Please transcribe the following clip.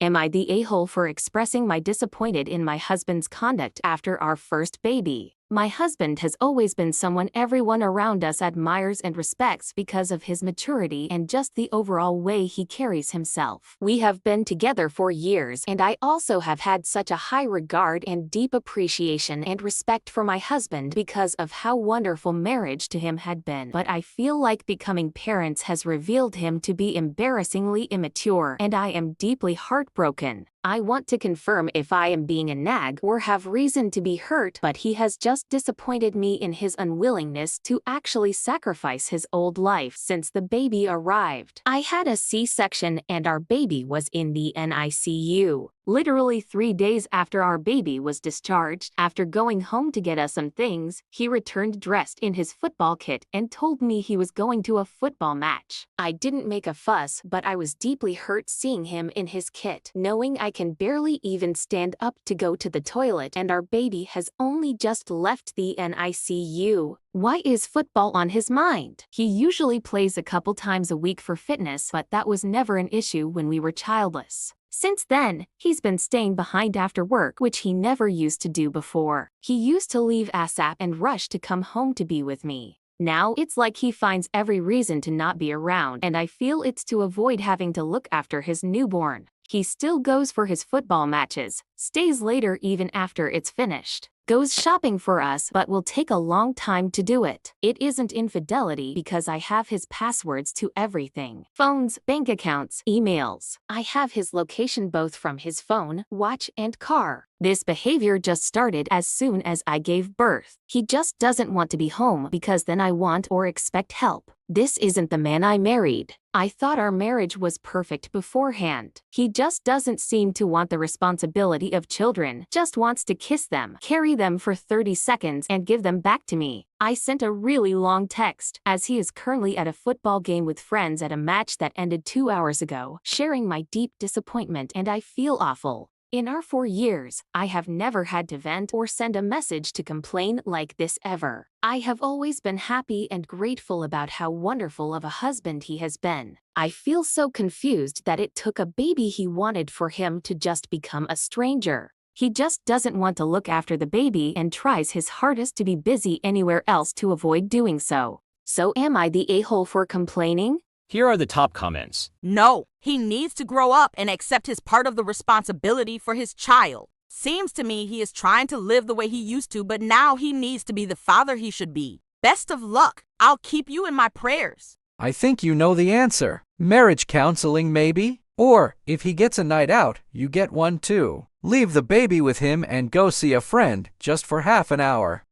Am I the a-hole for expressing my disappointed in my husband's conduct after our first baby? My husband has always been someone everyone around us admires and respects because of his maturity and just the overall way he carries himself. We have been together for years, and I also have had such a high regard and deep appreciation and respect for my husband because of how wonderful marriage to him had been. But I feel like becoming parents has revealed him to be embarrassingly immature, and I am deeply heartbroken. I want to confirm if I am being a nag or have reason to be hurt, but he has just disappointed me in his unwillingness to actually sacrifice his old life since the baby arrived. I had a C-section and our baby was in the NICU. Literally 3 days after our baby was discharged, after going home to get us some things, he returned dressed in his football kit and told me he was going to a football match. I didn't make a fuss, but I was deeply hurt seeing him in his kit, knowing I can barely even stand up to go to the toilet and our baby has only just left the NICU. Why is football on his mind? He usually plays a couple times a week for fitness, but that was never an issue when we were childless. Since then, he's been staying behind after work, which he never used to do before. He used to leave ASAP and rush to come home to be with me. Now, it's like he finds every reason to not be around, and I feel it's to avoid having to look after his newborn. He still goes for his football matches, stays later even after it's finished, goes shopping for us but will take a long time to do it. It isn't infidelity because I have his passwords to everything. Phones, bank accounts, emails. I have his location both from his phone, watch, and car. This behavior just started as soon as I gave birth. He just doesn't want to be home because then I want or expect help. This isn't the man I married. I thought our marriage was perfect beforehand. He just doesn't seem to want the responsibility of children, just wants to kiss them, carry them for 30 seconds and give them back to me. I sent a really long text, as he is currently at a football game with friends at a match that ended 2 hours ago, sharing my deep disappointment, and I feel awful. In our 4 years, I have never had to vent or send a message to complain like this ever. I have always been happy and grateful about how wonderful of a husband he has been. I feel so confused that it took a baby he wanted for him to just become a stranger. He just doesn't want to look after the baby and tries his hardest to be busy anywhere else to avoid doing so. So am I the a-hole for complaining? Here are the top comments. No, he needs to grow up and accept his part of the responsibility for his child. Seems to me he is trying to live the way he used to, but now he needs to be the father he should be. Best of luck. I'll keep you in my prayers. I think you know the answer. Marriage counseling, maybe? Or, if he gets a night out, you get one too. Leave the baby with him and go see a friend, just for half an hour.